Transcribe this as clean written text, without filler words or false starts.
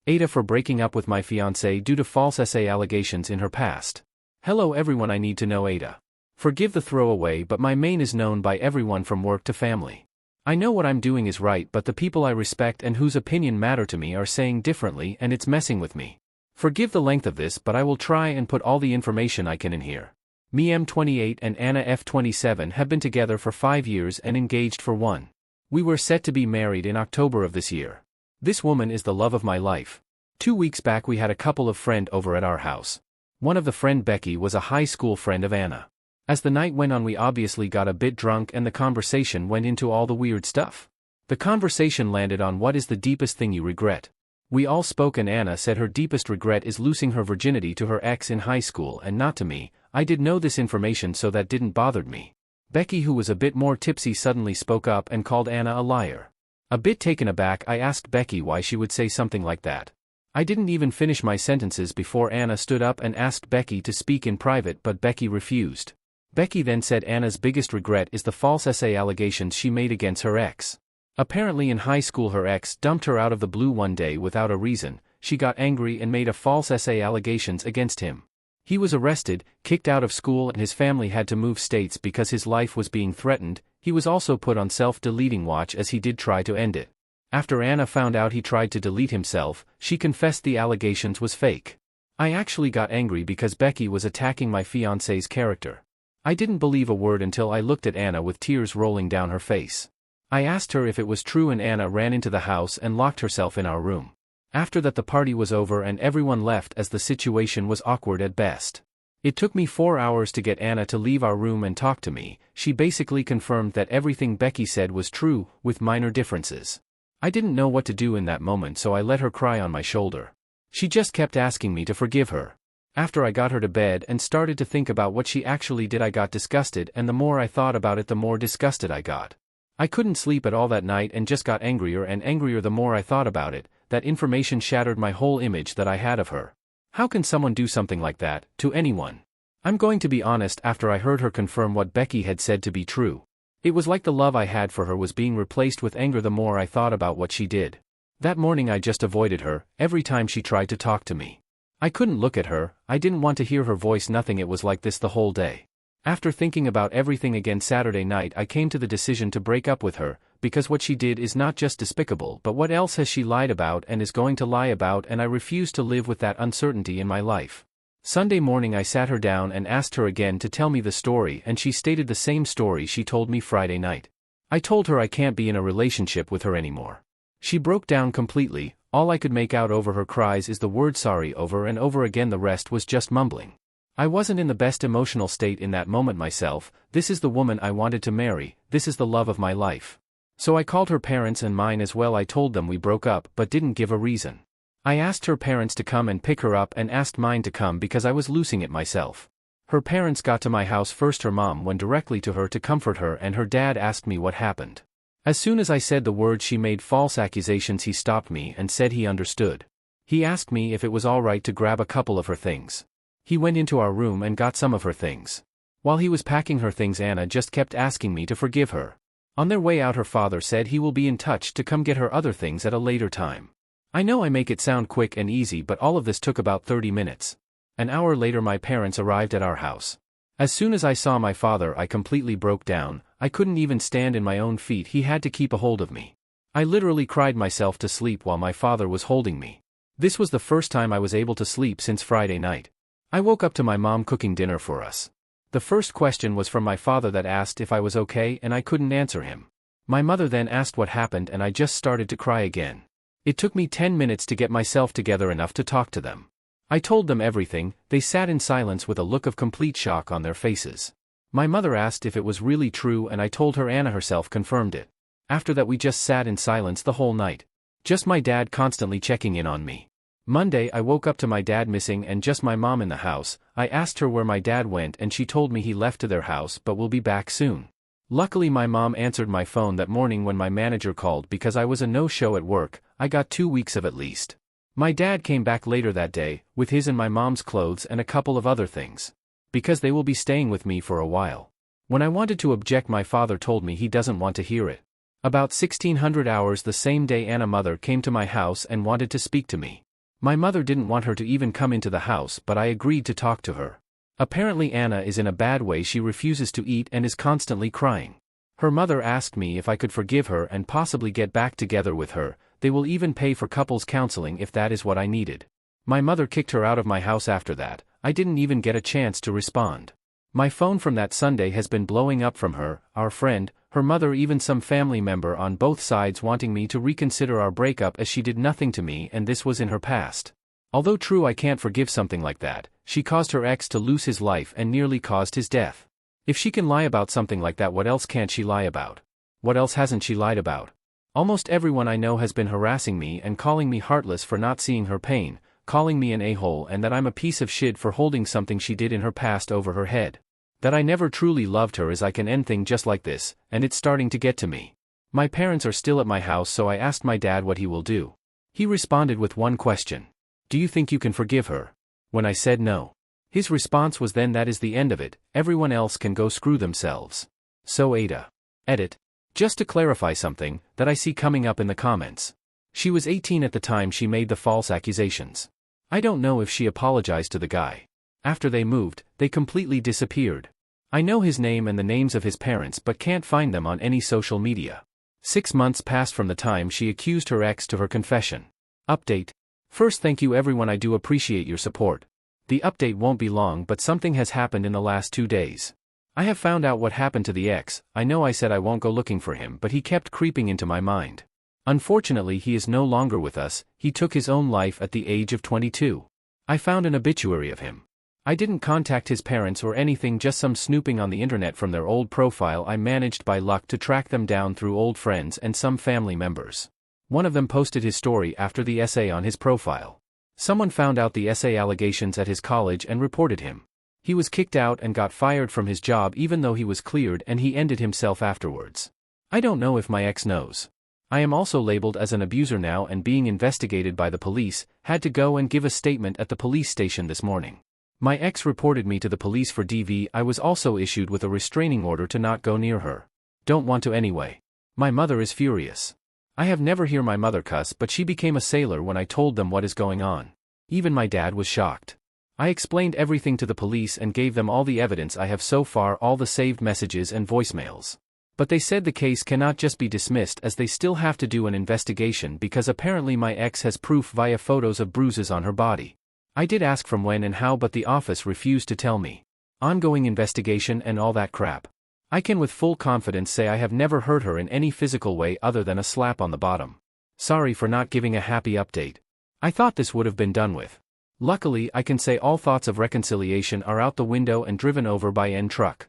AITA for breaking up with my fiancée due to false essay allegations in her past. Hello everyone, I need to know AITA. Forgive the throwaway, but my main is known by everyone from work to family. I know what I'm doing is right, but the people I respect and whose opinion matter to me are saying differently, and it's messing with me. Forgive the length of this, but I will try and put all the information I can in here. Me M28 and Anna F27 have been together for 5 years and engaged for 1. We were set to be married in October of this year. This woman is the love of my life. 2 weeks back we had a couple of friends over at our house. One of the friend, Becky, was a high school friend of Anna. As the night went on we obviously got a bit drunk and the conversation went into all the weird stuff. The conversation landed on what is the deepest thing you regret. We all spoke and Anna said her deepest regret is losing her virginity to her ex in high school and not to me. I did know this information, so that didn't bother me. Becky, who was a bit more tipsy, suddenly spoke up and called Anna a liar. A bit taken aback, I asked Becky why she would say something like that. I didn't even finish my sentences before Anna stood up and asked Becky to speak in private, but Becky refused. Becky then said Anna's biggest regret is the false essay allegations she made against her ex. Apparently in high school her ex dumped her out of the blue one day without a reason. She got angry and made a false essay allegations against him. He was arrested, kicked out of school, and his family had to move states because his life was being threatened. He was also put on self-deleting watch as he did try to end it. After Anna found out he tried to delete himself, she confessed the allegations was fake. I actually got angry because Becky was attacking my fiancé's character. I didn't believe a word until I looked at Anna with tears rolling down her face. I asked her if it was true and Anna ran into the house and locked herself in our room. After that the party was over and everyone left as the situation was awkward at best. It took me 4 hours to get Anna to leave our room and talk to me. She basically confirmed that everything Becky said was true, with minor differences. I didn't know what to do in that moment, so I let her cry on my shoulder. She just kept asking me to forgive her. After I got her to bed and started to think about what she actually did, I got disgusted, and the more I thought about it the more disgusted I got. I couldn't sleep at all that night and just got angrier and angrier the more I thought about it. That information shattered my whole image that I had of her. How can someone do something like that, to anyone? I'm going to be honest, after I heard her confirm what Becky had said to be true. It was like the love I had for her was being replaced with anger the more I thought about what she did. That morning I just avoided her, every time she tried to talk to me. I couldn't look at her, I didn't want to hear her voice, nothing. It was like this the whole day. After thinking about everything again Saturday night I came to the decision to break up with her, because what she did is not just despicable, but what else has she lied about and is going to lie about, and I refuse to live with that uncertainty in my life. Sunday morning I sat her down and asked her again to tell me the story, and she stated the same story she told me Friday night. I told her I can't be in a relationship with her anymore. She broke down completely. All I could make out over her cries is the word sorry over and over again, the rest was just mumbling. I wasn't in the best emotional state in that moment myself. This is the woman I wanted to marry, this is the love of my life. So I called her parents and mine as well. I told them we broke up but didn't give a reason. I asked her parents to come and pick her up and asked mine to come because I was losing it myself. Her parents got to my house first. Her mom went directly to her to comfort her, and her dad asked me what happened. As soon as I said the word she made false accusations, he stopped me and said he understood. He asked me if it was all right to grab a couple of her things. He went into our room and got some of her things. While he was packing her things, Anna just kept asking me to forgive her. On their way out her father said he will be in touch to come get her other things at a later time. I know I make it sound quick and easy, but all of this took about 30 minutes. An hour later my parents arrived at our house. As soon as I saw my father I completely broke down. I couldn't even stand in my own feet, he had to keep a hold of me. I literally cried myself to sleep while my father was holding me. This was the first time I was able to sleep since Friday night. I woke up to my mom cooking dinner for us. The first question was from my father that asked if I was okay, and I couldn't answer him. My mother then asked what happened and I just started to cry again. It took me 10 minutes to get myself together enough to talk to them. I told them everything. They sat in silence with a look of complete shock on their faces. My mother asked if it was really true and I told her Anna herself confirmed it. After that we just sat in silence the whole night. Just my dad constantly checking in on me. Monday I woke up to my dad missing and just my mom in the house. I asked her where my dad went and she told me he left to their house but will be back soon. Luckily my mom answered my phone that morning when my manager called because I was a no-show at work. I got 2 weeks of at least. My dad came back later that day, with his and my mom's clothes and a couple of other things. Because they will be staying with me for a while. When I wanted to object my father told me he doesn't want to hear it. About 1600 hours the same day Anna's mother came to my house and wanted to speak to me. My mother didn't want her to even come into the house, but I agreed to talk to her. Apparently Anna is in a bad way. She refuses to eat and is constantly crying. Her mother asked me if I could forgive her and possibly get back together with her. They will even pay for couples counseling if that is what I needed. My mother kicked her out of my house after that. I didn't even get a chance to respond. My phone from that Sunday has been blowing up from her, our friend, her mother, even some family member on both sides wanting me to reconsider our breakup as she did nothing to me and this was in her past. Although true, I can't forgive something like that. She caused her ex to lose his life and nearly caused his death. If she can lie about something like that, what else can't she lie about? What else hasn't she lied about? Almost everyone I know has been harassing me and calling me heartless for not seeing her pain, calling me an a-hole and that I'm a piece of shit for holding something she did in her past over her head. That I never truly loved her, as I can end things just like this, and it's starting to get to me. My parents are still at my house, so I asked my dad what he will do. He responded with one question. Do you think you can forgive her? When I said no. His response was, then that is the end of it, everyone else can go screw themselves. So AITA. Edit. Just to clarify something that I see coming up in the comments. She was 18 at the time she made the false accusations. I don't know if she apologized to the guy. After they moved, they completely disappeared. I know his name and the names of his parents but can't find them on any social media. 6 months passed from the time she accused her ex to her confession. Update. First, thank you everyone, I do appreciate your support. The update won't be long, but something has happened in the last 2 days. I have found out what happened to the ex. I know I said I won't go looking for him, but he kept creeping into my mind. Unfortunately, he is no longer with us. He took his own life at the age of 22. I found an obituary of him. I didn't contact his parents or anything, just some snooping on the internet from their old profile. I managed by luck to track them down through old friends and some family members. One of them posted his story after the essay on his profile. Someone found out the essay allegations at his college and reported him. He was kicked out and got fired from his job even though he was cleared, and he ended himself afterwards. I don't know if my ex knows. I am also labeled as an abuser now and being investigated by the police. Had to go and give a statement at the police station this morning. My ex reported me to the police for DV. I was also issued with a restraining order to not go near her. Don't want to anyway. My mother is furious. I have never heard my mother cuss, but she became a sailor when I told them what is going on. Even my dad was shocked. I explained everything to the police and gave them all the evidence I have so far, all the saved messages and voicemails. But they said the case cannot just be dismissed, as they still have to do an investigation because apparently my ex has proof via photos of bruises on her body. I did ask from when and how, but the office refused to tell me. Ongoing investigation and all that crap. I can with full confidence say I have never hurt her in any physical way other than a slap on the bottom. Sorry for not giving a happy update. I thought this would have been done with. Luckily, I can say all thoughts of reconciliation are out the window and driven over by N truck.